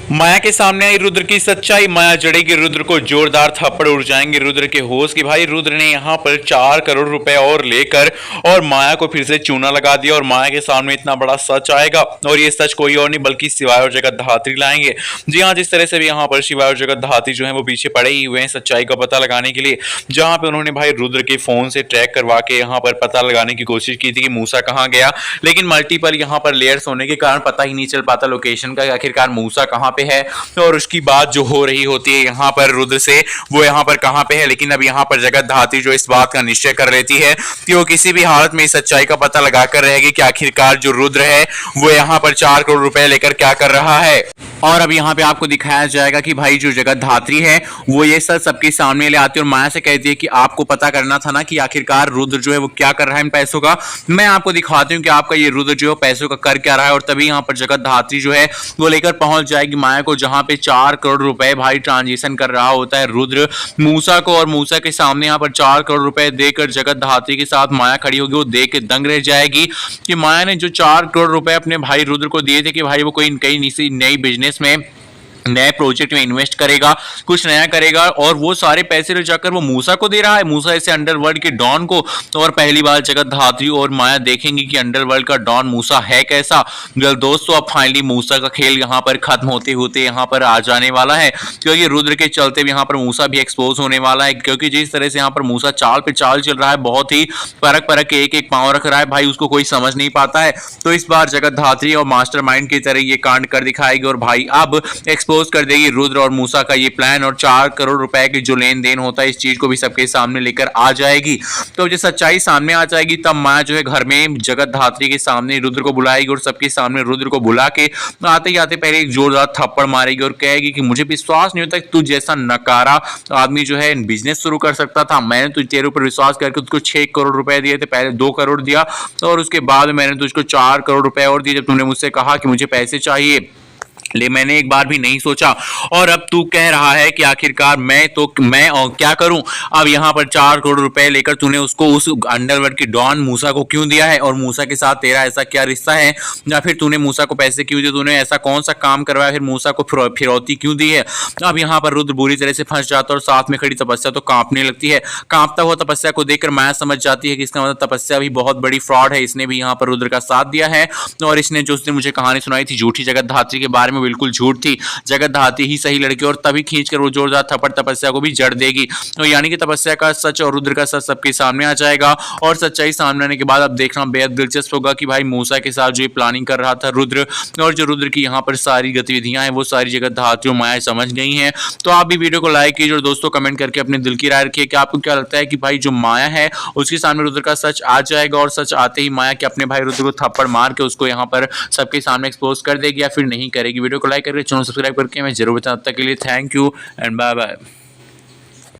माया के सामने आई रुद्र की सच्चाई। माया जड़ेगी रुद्र को, जोरदार थप्पड़ उड़ जाएंगे रुद्र के होश की। भाई रुद्र ने यहाँ पर 4 करोड़ रुपए और लेकर और माया को फिर से चूना लगा दिया और माया के सामने इतना बड़ा सच आएगा और ये सच कोई और नहीं बल्कि शिवाय और जगत धात्री लाएंगे। जी हाँ, जिस तरह से भी यहाँ पर शिवाय और जगत धात्री जो है वो पीछे पड़े ही हुए हैं सच्चाई का पता लगाने के लिए, जहाँ पे उन्होंने भाई रुद्र के फोन से ट्रैक करवा के यहाँ पर पता लगाने की कोशिश की थी कि मूसा कहाँ गया, लेकिन मल्टीपल यहाँ पर लेयर्स होने के कारण पता ही नहीं चल पाता लोकेशन का आखिरकार मूसा कहाँ पे है। और उसकी बात जो हो रही होती है यहाँ पर रुद्र से, वो यहाँ पर कहाँ पे है। लेकिन अब यहाँ पर जगत धात्री जो इस बात का निश्चय कर लेती है कि वो किसी भी हालत में इस सच्चाई का पता लगाकर रहेगी कि आखिरकार जो रुद्र है वो यहाँ पर 4 करोड़ रुपए लेकर क्या कर रहा है। और अब यहाँ पे आपको दिखाया जाएगा कि भाई जो जगत धात्री है वो ये सब सबके सामने ले आती है और माया से कहती है कि आपको पता करना था ना कि आखिरकार रुद्र जो है वो क्या कर रहा है इन पैसों का। मैं आपको दिखाती हूँ कि आपका ये रुद्र जो है पैसों का कर क्या रहा है। और तभी यहाँ पर जगत धात्री जो है वो लेकर पहुंच जाएगी माया को, जहां पे 4 करोड़ रुपए भाई ट्रांजेक्शन कर रहा होता है रुद्र मूसा को। और मूसा के सामने यहाँ पर 4 करोड़ रुपए देकर जगत धात्री के साथ माया खड़ी होगी। वो देख के दंग रह जाएगी कि माया ने जो 4 करोड़ रुपए अपने भाई रुद्र को दिए थे कि भाई वो कोई कई नई बिजनेस में नए प्रोजेक्ट में इन्वेस्ट करेगा, कुछ नया करेगा और वो सारे पैसे ले जाकर वो मूसा को दे रहा है, मूसा ऐसे अंडरवर्ल्ड के डॉन को। तो और पहली बार जगत धात्री और माया देखेंगे कि अंडरवर्ल्ड का डॉन मूसा है कैसा। दोस्तों अब फाइनली मूसा का खेल यहाँ पर खत्म होते होते यहाँ पर आ जाने वाला है, क्योंकि रुद्र के चलते भी यहाँ पर मूसा भी एक्सपोज होने वाला है। क्योंकि जिस तरह से यहाँ पर मूसा चाल पे चाल चल रहा है, बहुत ही परख परख के एक एक पांव रख रहा है भाई, उसको कोई समझ नहीं पाता है। तो इस बार जगत धात्री और मास्टरमाइंड की तरह ये कांड कर दिखाएगी और भाई अब एक्सपोज कर देगी रुद्र और मूसा का ये प्लान। और 4 करोड़ रुपए की जो लेन देन होता है इस चीज को भी सबके सामने लेकर आ जाएगी। तो जब सच्चाई सामने आ जाएगी तब माया जो है घर में जगत धात्री के सामने रुद्र को बुलाएगी और सबके सामने रुद्र को बुला के आते ही आते पहले एक जोरदार थप्पड़ मारेगी और कहेगी कि मुझे विश्वास नहीं होता कि तू जैसा नकारा आदमी जो है बिजनेस शुरू कर सकता था। मैंने तुझे तेरे ऊपर विश्वास करके तुझको 6 करोड़ रुपए दिए थे, पहले 2 करोड़ दिया और उसके बाद मैंने तुझको 4 करोड़ रुपए और दिए जब तूने मुझसे कहा कि मुझे पैसे चाहिए। ले मैंने एक बार भी नहीं सोचा और अब तू कह रहा है कि आखिरकार मैं और क्या करूं। अब यहाँ पर 4 करोड़ रुपए लेकर तूने उसको उस अंडरवर्ल्ड की डॉन मूसा को क्यों दिया है और मूसा के साथ तेरा ऐसा क्या रिश्ता है, या फिर तूने मूसा को पैसे क्यों दिए, तूने ऐसा कौन सा काम करवाया, फिर मूसा को फिरौती क्यों दी है। अब यहाँ पर रुद्र बुरी तरह से फंस जाता है और साथ में खड़ी तपस्या तो कांपने लगती है। कांपता हुआ तपस्या को देखकर माया समझ जाती है कि इसका मतलब तपस्या भी बहुत बड़ी फ्रॉड है, इसने भी यहाँ पर रुद्र का साथ दिया है और इसने जो उसने मुझे कहानी सुनाई थी झूठी जगत धात्री के बारे में बिल्कुल झूठ थी। जगत धात्री ही सही लड़की और तभी खींचकर वो जोरदार थप्पड़ तपस्या को भी जड़ देगी। तो यानी कि तपस्या का सच और रुद्र का सच सबके सामने आ जाएगा और सच्चाई सामने आने के बाद अब देखना बेहद दिलचस्प होगा कि भाई मूसा के साथ जो ये प्लानिंग कर रहा था रुद्र, और जो रुद्र की यहाँ पर सारी गतिविधियां हैं वो सारी जगत धात्री और माया समझ गई हैं। तो आप भी वीडियो को लाइक कीजिए और दोस्तों कमेंट करके अपने दिल की राय रखिए कि आपको क्या लगता है कि भाई जो माया है उसके सामने रुद्र का सच आ जाएगा और सच आते ही माया के अपने भाई रुद्र को थप्पड़ मार के उसको यहाँ पर सबके सामने एक्सपोज कर देगी या फिर नहीं करेगी। वीडियो को लाइक करके चैनल सब्सक्राइब करके मैं जरूर बताऊं। तब तक के लिए thank you and bye bye.